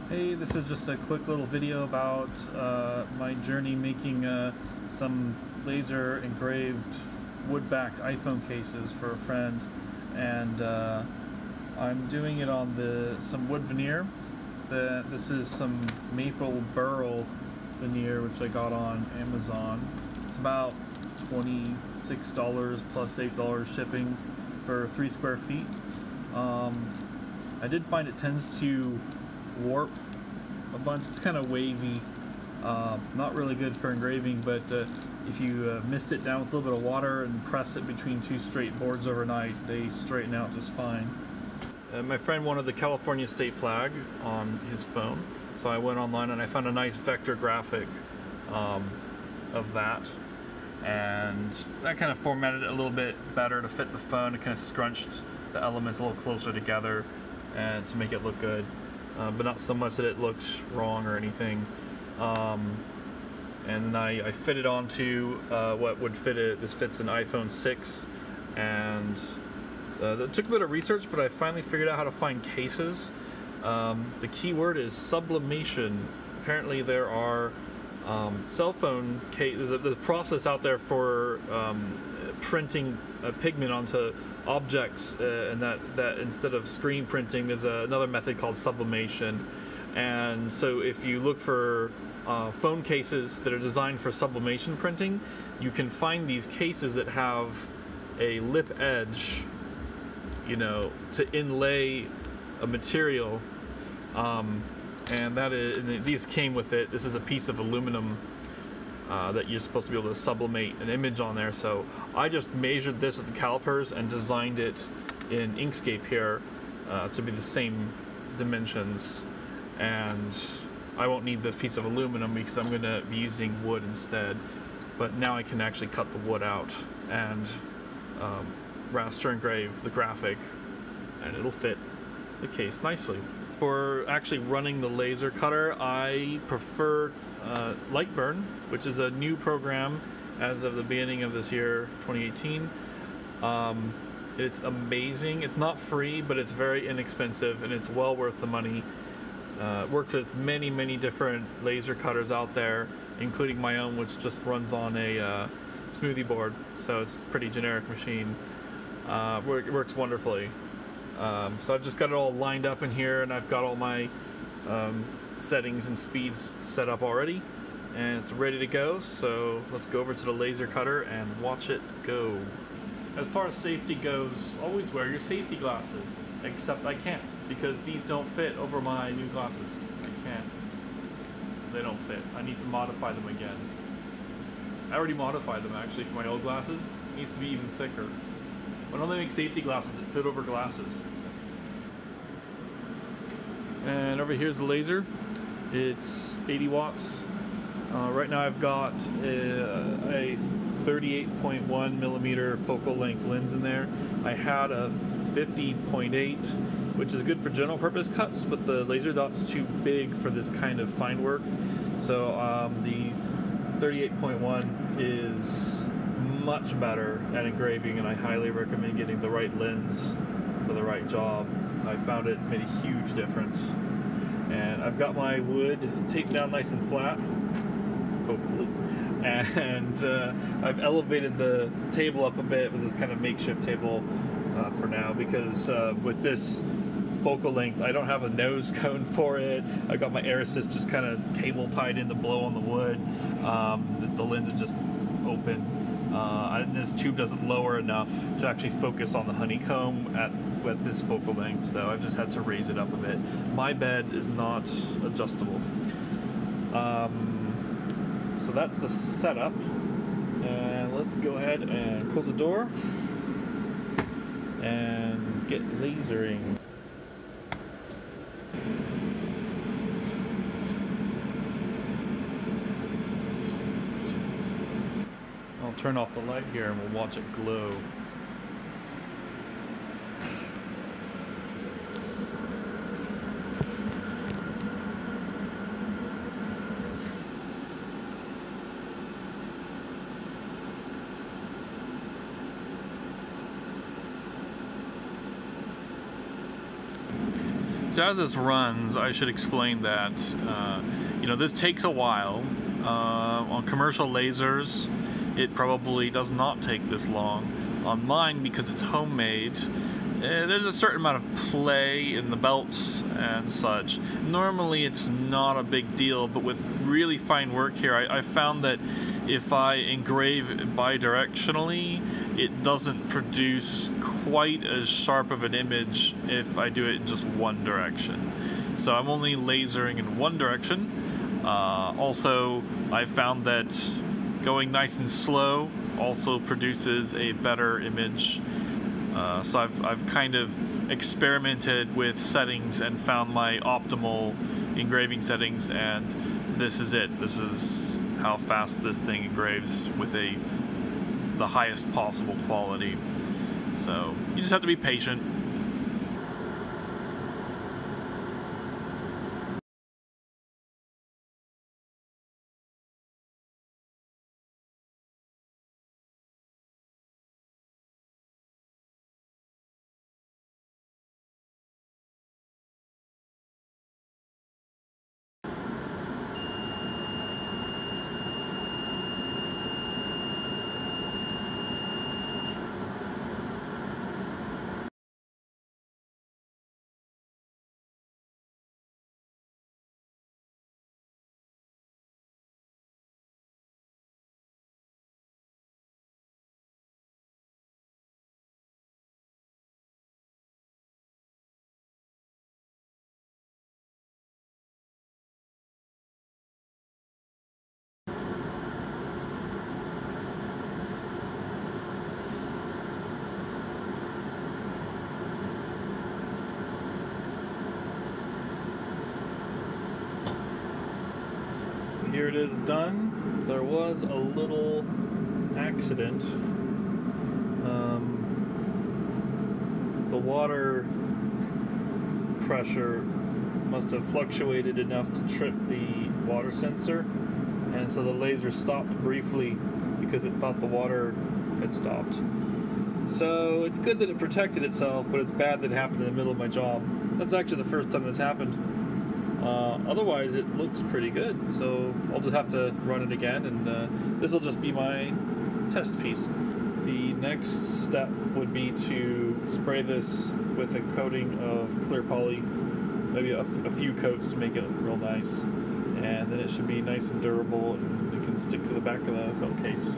Hey, this is just a quick little video about my journey making some laser engraved wood-backed iPhone cases for a friend, and I'm doing it on some wood veneer. This is some Maple Burl Veneer, which I got on Amazon. It's about $26 plus $8 shipping for 3 square feet. I did find it tends to warp a bunch. It's kind of wavy, not really good for engraving, but if you mist it down with a little bit of water and press it between 2 straight boards overnight, they straighten out just fine. My friend wanted the California state flag on his phone, so I went online and I found a nice vector graphic of that, and I kind of formatted it a little bit better to fit the phone. It kind of scrunched the elements a little closer together and to make it look good, but not so much that it looked wrong or anything. And I fit it onto what would fit it. This fits an iPhone 6, and it took a bit of research, but I finally figured out how to find cases. The key word is sublimation. Apparently there are cell phone cases. There's a process out there for printing pigment onto objects, and that instead of screen printing, there's another method called sublimation. And so if you look for phone cases that are designed for sublimation printing, you can find these cases that have a lip edge, you know, to inlay a material, and these came with it. This is a piece of aluminum that you're supposed to be able to sublimate an image on there. So I just measured this with the calipers and designed it in Inkscape here to be the same dimensions, and I won't need this piece of aluminum because I'm going to be using wood instead. But now I can actually cut the wood out and raster engrave the graphic, and it'll fit the case nicely. For actually running the laser cutter, I prefer Lightburn, which is a new program as of the beginning of this year, 2018. It's amazing. It's not free, but it's very inexpensive, and it's well worth the money. Worked with many different laser cutters out there, including my own, which just runs on a smoothie board, so it's a pretty generic machine. It works wonderfully. So I've just got it all lined up in here, and I've got all my settings and speeds set up already, and it's ready to go. So let's go over to the laser cutter and watch it go. As far as safety goes, always wear your safety glasses, except I can't, because these don't fit over my new glasses. I can't. They don't fit. I need to modify them again. I already modified them actually for my old glasses. It needs to be even thicker. When I make safety glasses that fit over glasses. And over here's the laser. It's 80 watts. Right now I've got a 38.1 millimeter focal length lens in there. I had a 50.8, which is good for general purpose cuts, but the laser dot's too big for this kind of fine work. So the 38.1 is much better at engraving, and I highly recommend getting the right lens for the right job. I found it made a huge difference. And I've got my wood taped down nice and flat, hopefully, and I've elevated the table up a bit with this kind of makeshift table for now, because with this focal length I don't have a nose cone for it. I got my air assist just kind of cable tied in to blow on the wood. The lens is just open. And this tube doesn't lower enough to actually focus on the honeycomb at this focal length, so I've just had to raise it up a bit. My bed is not adjustable. So that's the setup, and let's go ahead and close the door and get lasering. I'll turn off the light here and we'll watch it glow. So as this runs, I should explain that, you know, this takes a while. On commercial lasers, it probably does not take this long. On mine, because it's homemade, there's a certain amount of play in the belts and such. Normally it's not a big deal, but with really fine work here, I found that if I engrave bidirectionally, it doesn't produce quite as sharp of an image if I do it in just one direction. So I'm only lasering in one direction. Also, I found that going nice and slow also produces a better image. So I've kind of experimented with settings and found my optimal engraving settings, and this is it. This is how fast this thing engraves with the highest possible quality. So you just have to be patient. Here it is done. There was a little accident. The water pressure must have fluctuated enough to trip the water sensor, and so the laser stopped briefly because it thought the water had stopped. So it's good that it protected itself, but it's bad that it happened in the middle of my job. That's actually the first time that's happened. Otherwise it looks pretty good, so I'll just have to run it again, and this will just be my test piece. The next step would be to spray this with a coating of clear poly, maybe a few coats to make it real nice, and then it should be nice and durable and it can stick to the back of the phone case.